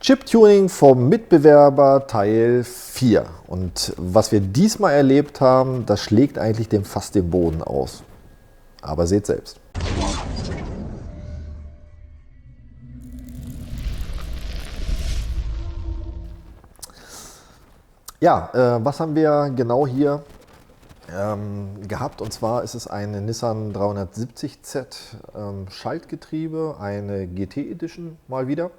Chip-Tuning vom Mitbewerber Teil 4. Und was wir diesmal erlebt haben, das schlägt eigentlich dem fast den Boden aus. Aber seht selbst. Ja, was haben wir genau hier gehabt? Und zwar ist es eine Nissan 370Z Schaltgetriebe, eine GT Edition mal wieder.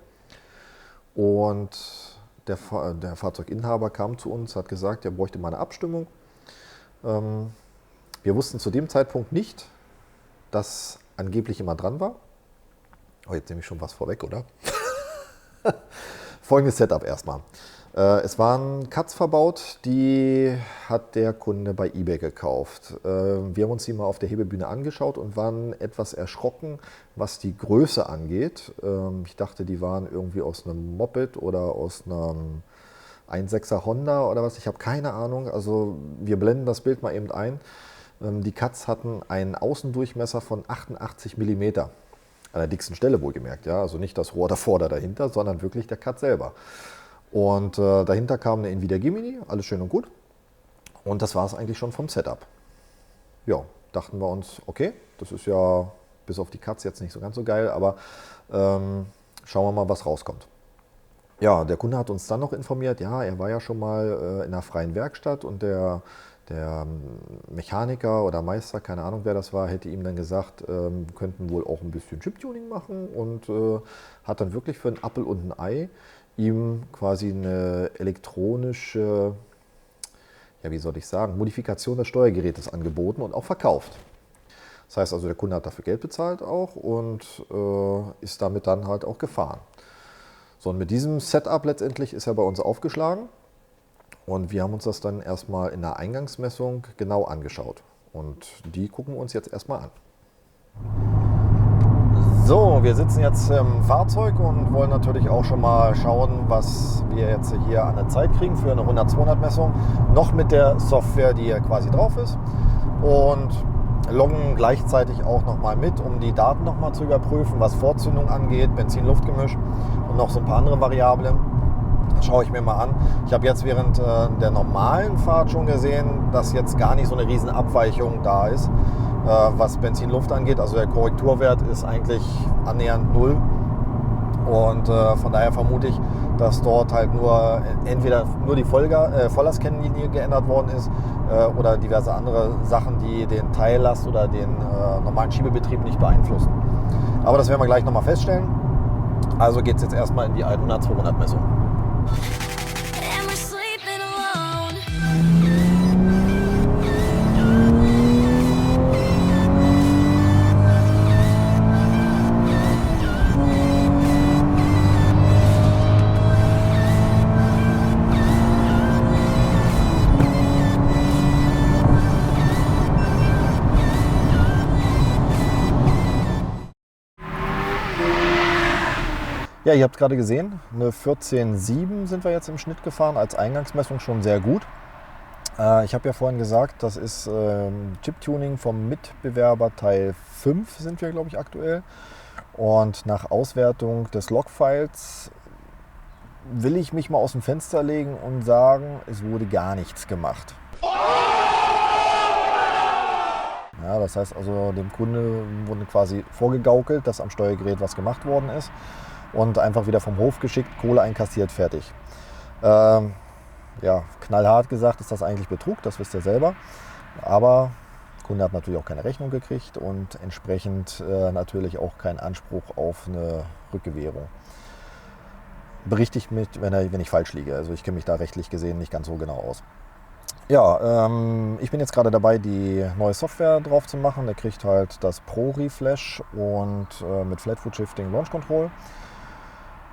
Und der Fahrzeuginhaber kam zu uns, hat gesagt, er bräuchte mal eine Abstimmung. Wir wussten zu dem Zeitpunkt nicht, dass angeblich jemand dran war. Oh, jetzt nehme ich schon was vorweg, oder? Folgendes Setup erstmal. Es waren Cuts verbaut, die hat der Kunde bei eBay gekauft. Wir haben uns die mal auf der Hebebühne angeschaut und waren etwas erschrocken, was die Größe angeht. Ich dachte, die waren irgendwie aus einem Moped oder aus einem 1.6er Honda oder was. Ich habe keine Ahnung. Also wir blenden das Bild mal eben ein. Die Cuts hatten einen Außendurchmesser von 88 mm. An der dicksten Stelle wohlgemerkt. Ja? Also nicht das Rohr davor oder dahinter, sondern wirklich der Cut selber. Und dahinter kam eine Nvidia Gemini, alles schön und gut. Und das war es eigentlich schon vom Setup. Ja, dachten wir uns, okay, das ist ja bis auf die Cuts jetzt nicht so ganz so geil, aber schauen wir mal, was rauskommt. Ja, der Kunde hat uns dann noch informiert, ja, er war ja schon mal in einer freien Werkstatt und der Mechaniker oder Meister, keine Ahnung wer das war, hätte ihm dann gesagt, wir könnten wohl auch ein bisschen Chip-Tuning machen und hat dann wirklich für einen Appel und ein Ei ihm quasi eine elektronische, ja wie soll ich sagen, Modifikation des Steuergerätes angeboten und auch verkauft. Das heißt also, der Kunde hat dafür Geld bezahlt auch und ist damit dann halt auch gefahren. So, und mit diesem Setup letztendlich ist er bei uns aufgeschlagen und wir haben uns das dann erstmal in der Eingangsmessung genau angeschaut und die gucken wir uns jetzt erstmal an. So, wir sitzen jetzt im Fahrzeug und wollen natürlich auch schon mal schauen, was wir jetzt hier an der Zeit kriegen für eine 100-200-Messung. Noch mit der Software, die hier quasi drauf ist. Und loggen gleichzeitig auch nochmal mit, um die Daten nochmal zu überprüfen, was Vorzündung angeht, Benzin-Luftgemisch und noch so ein paar andere Variablen. Das schaue ich mir mal an. Ich habe jetzt während der normalen Fahrt schon gesehen, dass jetzt gar nicht so eine riesen Abweichung da ist, was Benzin-Luft angeht. Also der Korrekturwert ist eigentlich annähernd 0. Und von daher vermute ich, dass dort halt entweder nur die Volllast-Kennlinie geändert worden ist oder diverse andere Sachen, die den Teillast oder den normalen Schiebebetrieb nicht beeinflussen. Aber das werden wir gleich nochmal feststellen. Also geht es jetzt erstmal in die 100-200-Messung. Ja, ihr habt gerade gesehen, eine 14,7 sind wir jetzt im Schnitt gefahren, als Eingangsmessung schon sehr gut. Ich habe ja vorhin gesagt, das ist Chip-Tuning vom Mitbewerber Teil 5 sind wir, glaube ich, aktuell. Und nach Auswertung des Logfiles will ich mich mal aus dem Fenster legen und sagen, es wurde gar nichts gemacht. Ja, das heißt also, dem Kunde wurde quasi vorgegaukelt, dass am Steuergerät was gemacht worden ist. Und einfach wieder vom Hof geschickt, Kohle einkassiert, fertig. Ja, knallhart gesagt ist das eigentlich Betrug, das wisst ihr selber. Aber der Kunde hat natürlich auch keine Rechnung gekriegt und entsprechend natürlich auch keinen Anspruch auf eine Rückgewährung. Berichtigt mich, wenn ich falsch liege. Also ich kenne mich da rechtlich gesehen nicht ganz so genau aus. Ja, ich bin jetzt gerade dabei, die neue Software drauf zu machen. Der kriegt halt das Pro Reflash und mit Flatfoot Shifting Launch Control.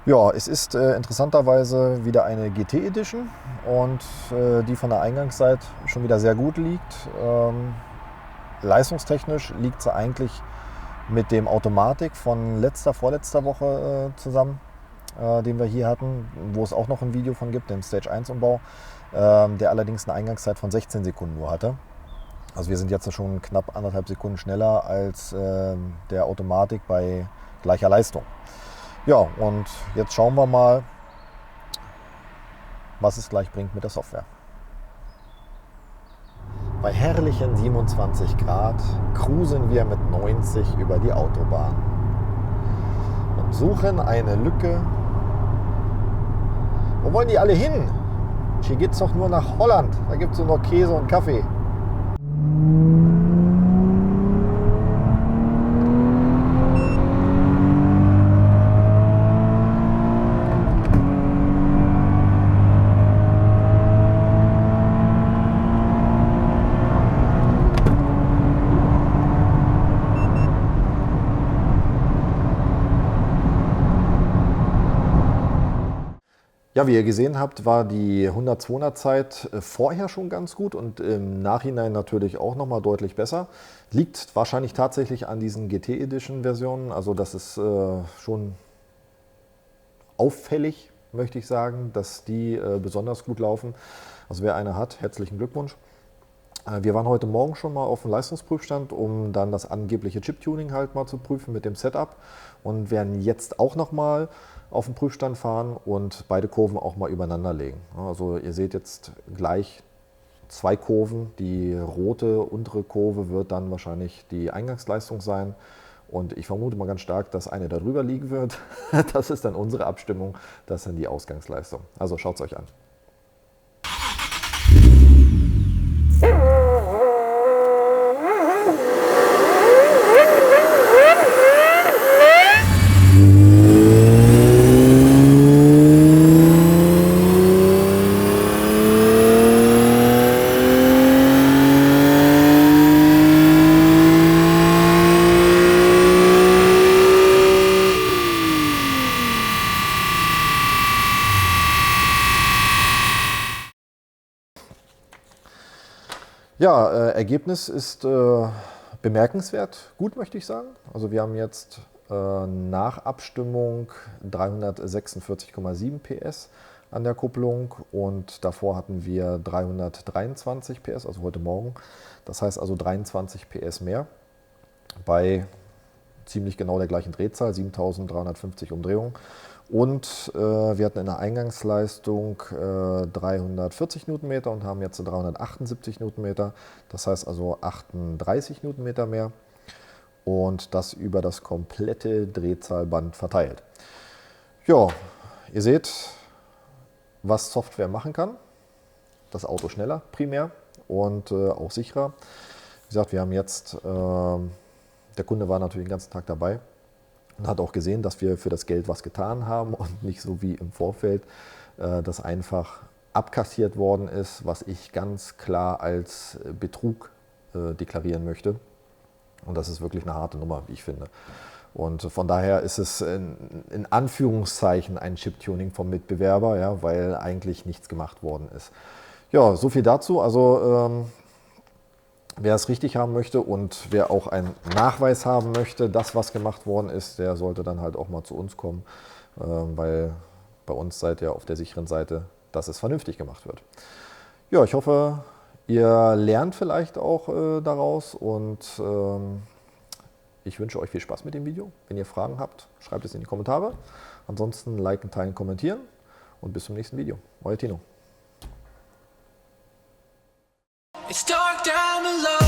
Ja, es ist interessanterweise wieder eine GT Edition und die von der Eingangsseite schon wieder sehr gut liegt. Leistungstechnisch liegt sie eigentlich mit dem Automatik von vorletzter Woche zusammen, den wir hier hatten, wo es auch noch ein Video von gibt, den Stage 1 Umbau, der allerdings eine Eingangszeit von 16 Sekunden nur hatte. Also wir sind jetzt schon knapp 1,5 Sekunden schneller als der Automatik bei gleicher Leistung. Ja, und jetzt schauen wir mal, was es gleich bringt mit der Software. Bei herrlichen 27 Grad cruisen wir mit 90 über die Autobahn und suchen eine Lücke. Wo wollen die alle hin? Hier geht es doch nur nach Holland. Da gibt es nur Käse und Kaffee. Ja, wie ihr gesehen habt, war die 100-200 Zeit vorher schon ganz gut und im Nachhinein natürlich auch nochmal deutlich besser. Liegt wahrscheinlich tatsächlich an diesen GT Edition Versionen, also das ist schon auffällig, möchte ich sagen, dass die besonders gut laufen. Also wer eine hat, herzlichen Glückwunsch. Wir waren heute Morgen schon mal auf dem Leistungsprüfstand, um dann das angebliche Chip-Tuning halt mal zu prüfen mit dem Setup und werden jetzt auch nochmal auf den Prüfstand fahren und beide Kurven auch mal übereinander legen. Also ihr seht jetzt gleich zwei Kurven. Die rote untere Kurve wird dann wahrscheinlich die Eingangsleistung sein und ich vermute mal ganz stark, dass eine darüber liegen wird. Das ist dann unsere Abstimmung, das ist dann die Ausgangsleistung. Also schaut es euch an. Ja, Ergebnis ist bemerkenswert gut, möchte ich sagen. Also wir haben jetzt nach Abstimmung 346,7 PS an der Kupplung und davor hatten wir 323 PS, also heute Morgen. Das heißt also 23 PS mehr bei ziemlich genau der gleichen Drehzahl, 7350 Umdrehungen. Und wir hatten in der Eingangsleistung 340 Newtonmeter und haben jetzt 378 Newtonmeter. Das heißt also 38 Newtonmeter mehr und das über das komplette Drehzahlband verteilt. Ja, ihr seht, was Software machen kann. Das Auto schneller primär und auch sicherer. Wie gesagt, wir haben jetzt, der Kunde war natürlich den ganzen Tag dabei. Und hat auch gesehen, dass wir für das Geld was getan haben und nicht so wie im Vorfeld, das einfach abkassiert worden ist, was ich ganz klar als Betrug deklarieren möchte. Und das ist wirklich eine harte Nummer, wie ich finde. Und von daher ist es in Anführungszeichen ein Chip-Tuning vom Mitbewerber, ja, weil eigentlich nichts gemacht worden ist. Ja, so viel dazu. Also wer es richtig haben möchte und wer auch einen Nachweis haben möchte, dass was gemacht worden ist, der sollte dann halt auch mal zu uns kommen, weil bei uns seid ihr auf der sicheren Seite, dass es vernünftig gemacht wird. Ja, ich hoffe, ihr lernt vielleicht auch daraus und ich wünsche euch viel Spaß mit dem Video. Wenn ihr Fragen habt, schreibt es in die Kommentare. Ansonsten liken, teilen, kommentieren und bis zum nächsten Video. Euer Tino. It's dark down below.